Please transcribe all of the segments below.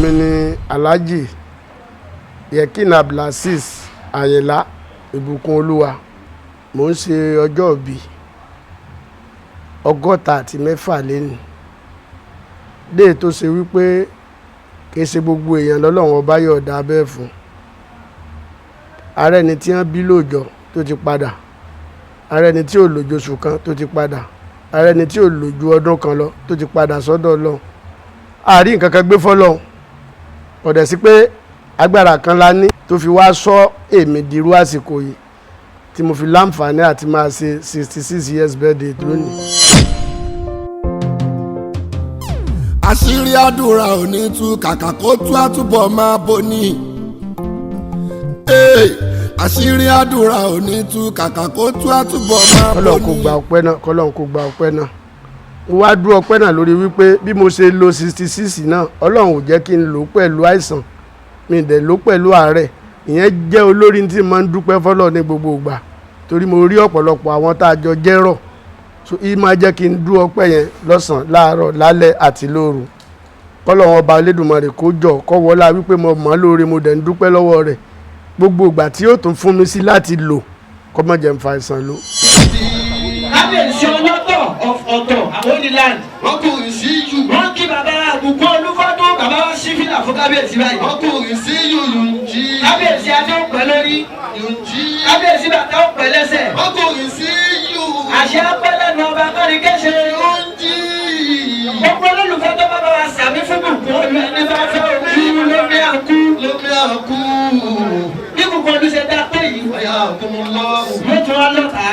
mi ni Alhaji Yekini Abdulazeez Ayinla Ibukunolu. Mo ń ṣe ọjọ́ ìbí 64 lẹ́nu. Dé tó ṣe wípé kì í ṣe gbogbo èèyàn lọ́lọ́run ọba yọ̀ọ̀dá bẹ́ẹ̀ fún. Ààrẹ ni tí wọ́n bí lóòjọ́ tó ti padà. Ààrẹ ni tí ò lòjò oṣù kan tó ti padà. Ààrẹ ni tí ò lòjù ọdún kan lọ tó ti padà sọ́dọ̀ Ọlọ́run. Àrí nǹkan kan gbé fọ́lọ́run. Kò dẹ̀ sí pé agbára kan la ní tó fi wá sọ èmi dirú àsìkò yìí tí mo fi láǹfààní àti máa ṣe 66 years birthday lónìí. Àṣírí àdúrà ò ní tú kàkà kó tú àtúbọ̀ máa bò ní. Àṣírí àdúrà ò ní tú kàkà kó tú àtúbọ̀ máa bò ní. Kọ́lọ́run kó gba ọpẹ́ náà, Kọ́lọ́run kó gba ọpẹ́ náà. Mo wá dúró ọpẹ́ náà lórí wípé bí mo ṣe lo 66 náà Ọlọ́run ò jẹ́ kí n lò pẹ̀lú àìsàn mi dẹ̀ lò pẹ̀lú àárẹ̀. Ìyẹn jẹ́ olórí tí mo ń dúpẹ́ fọ́lọ́ ní gbogbo ìgbà torí mo rí ọ̀pọ̀lọpọ̀ àwọn tá a jọ jẹ́rọ̀ so ìyí máa jẹ́ kí n dúró ọpẹ́ yẹn lọ́sàn láàárọ̀ lálẹ́ àti lóru. Kọ́lọ́run ọba Olódùmarè kó jọ kó wọlá wípé mo mọ̀ lóore mo dẹ̀ ń dúpẹ́ lọ́wọ́ rẹ̀ gbogbo ìgbà tí yóò tún fún mi sí láti lò kó má jẹ́ n fa àìsàn lò. Kábíyèsí ọlọ́tọ̀ ọ̀tọ̀ Holy Land. Wọ́n kò rí sí yù. Wọ́n kí bàbá Ibukunolu fọ́dún bàbá wa sí fìlà fún kábíyèsí báyìí. Wọ́n kò rí sí yù yùnjí. Kábíyèsí adé ó pẹ́ lórí. Yùnjí. Kábíyèsí bàtà ó pẹ́ lẹ́sẹ̀. Wọ́n kò rí sí yù. Àṣẹ apẹ́lẹ́ nu ọba kọ́ni kéṣe. Yùnjí. Gbogbo olólùfẹ́ tó bá bá wa sàmí fún Ibukunolu ẹni bá fẹ́ òkú lómi àkú. Lómi àkú. Bí Ibukunolu ṣe dá pé yìí. Ọ̀yà àkúmọ̀lọ́. Yóò tún wá lọ́ta.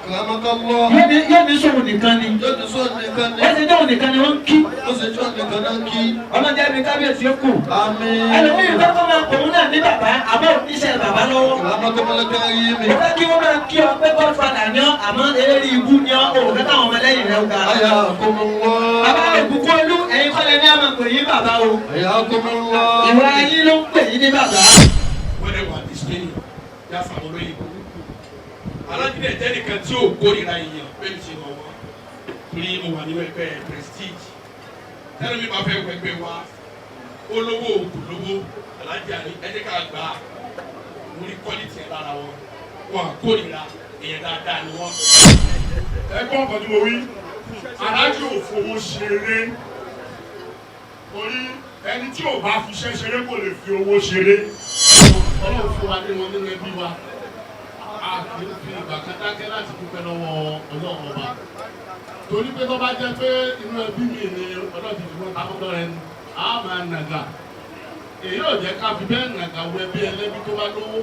Kàmákàlọ́. Yóò ní sóhun nìkan ni. Yóò ní sóhun nìkan ni. Ó ṣe dóhun nìkan ni wọ́n ń kí. Ó ṣe sóhun nìkan náà kí. Ọlọ́jà mi kábíyèsí ó kù. Àmín. Ẹlòmíì fẹ́ kọ́ máa pòun náà ní bàbá àmọ́ oníṣẹ́ bàbá lọ́wọ́. Kàmákàlọ́ yìí mi. Mo fẹ́ kí wọ́n máa kí ọ pé Godfather ni ọ́ àmọ́ eré ibú ni ọ́ òun fẹ́ káwọn ọmọlẹ́yìn rẹ̀ ga. Ọ̀yà àkúmọ̀lọ́. Bàbá Ibukunolu ẹ̀yin kọ́lẹ̀ ní àmọ̀ pè yín bàbá o. Ọ̀yà àkúmọ̀lọ́. Ìwà yín ló ń pè yín ní bàbá. Wọ́n lè wà display yá sàmúlò yìí. Alájídé jẹ́ nìkan tí ò kórìíra èèyàn pé mi ṣe mọ̀ wọ́n. Torí mo wà nínú ẹgbẹ́ prestige. Tẹ́lẹ̀ mi máa fẹ́ wẹgbẹ́ wa. Olówó ògùn lówó Alhaji àní ẹ̀jẹ̀ ká gbà á. Mo rí quality ẹ̀ lára wọn. Wọ́n à kórìíra èèyàn dáadáa ni wọ́n. Ẹgbọ́n kan tí mo wí. Alhaji ò fowó ṣeré. Torí ẹni tí ò bá fi iṣẹ́ ṣeré kò lè fi owó ṣeré. Ọlọ́run fún wa ní wọn nínú ẹbí wa. A kì í fi ìgbà kan dákẹ́ láti dúpẹ́ lọ́wọ́ Ọlọ́run ọba. Torí pé tó bá jẹ́ pé inú ẹbí mi ni Ọlọ́run ti fi wọ́n ta fún lọ́rẹ́ ni, a máa nàgà. Èyí ò jẹ́ ká fi bẹ́ẹ̀ nàgà wọ ẹbí ẹlẹ́bí tó bá lówó.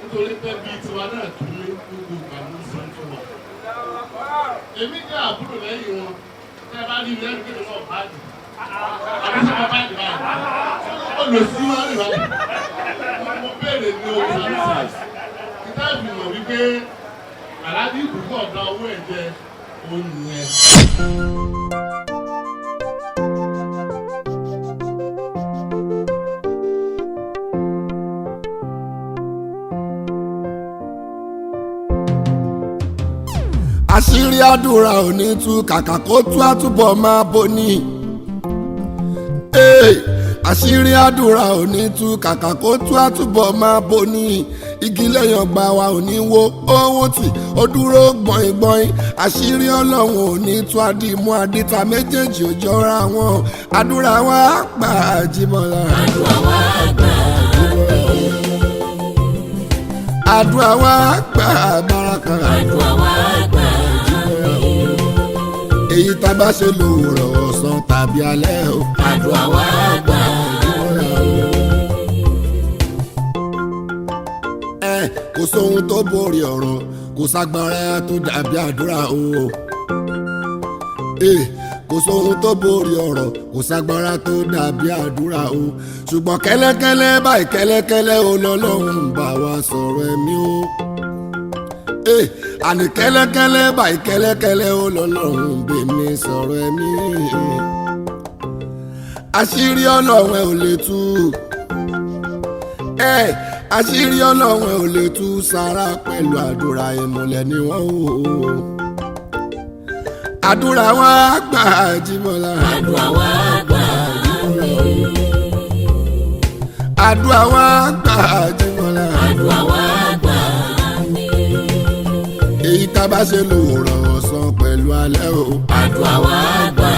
Nítorí pé bí tiwa náà tún ní gbogbo ìgbà ló ń sọ fún wa. Èmi jẹ́ àbúrò lẹ́yìn wọn. Tẹ́ bá rí lẹ́yìn kí ló bá dì. Àbí sọ bá dì báyìí. Ó lọ sí wọn rí báyìí. Mo béèrè ní owó resides. Ìtàbí mọ̀ wípé Alhaji Ibunkunolu ọ̀dà owó ẹ̀jẹ̀ òun nìyẹn. Àṣírí àdúrà ò ní tú kàkà kó tú àtúbọ̀ máa bò ní. Àṣírí àdúrà ò ní tú kàkà kó tú àtúbọ̀ máa bò ní. Igi lẹ́yìn ọgbà wa ò ní wo owó tì ó dúró gbọ̀ngbọ̀n. Àṣírí Ọlọ́run ò ní tú àdìmú àdìta méjèèjì ò jọra wọn. Àdúrà wa gbà Àjíbọ́lá. Àdúrà wa gbà àdúrà wa gbà Báràkà. Àdúrà wa gbà èyí tá a bá ṣe lòwúrọ̀ ọ̀sán tàbí alẹ́ o. Àdúrà wa gbà kò sóhun tó borí ọ̀rọ̀ kò ságbára tó dàbí àdúrà o. Kò sóhun tó borí ọ̀rọ̀ kò ságbára tó dàbí àdúrà o. Ṣùgbọ́n kẹ́lẹ́kẹ́lẹ́ báyìí kẹ́lẹ́kẹ́lẹ́ o lọ́lọ́run bá wa sọ̀rọ̀ ẹ̀mí o. Àní kẹ́lẹ́kẹ́lẹ́ báyìí kẹ́lẹ́kẹ́lẹ́ o lọ́lọ́run bèmí sọ̀rọ̀ ẹ̀mí. Àṣírí Ọlọ́run ẹ̀ ò lè tú. Àṣírí Ọlọ́run ẹ̀ ò lè tú sára pẹ̀lú àdúrà ìmùlẹ̀ ni wọ́n o. Àdúrà wa gbà Àjíbọ́lá. Àdúrà wa gbà àdúrà wa gbà Jíbọ́lá. àdúrà wa gbà ní. èyí tá a bá ṣe lòwòrán ọ̀sán pẹ̀lú alẹ́ o. àdúrà wa gbà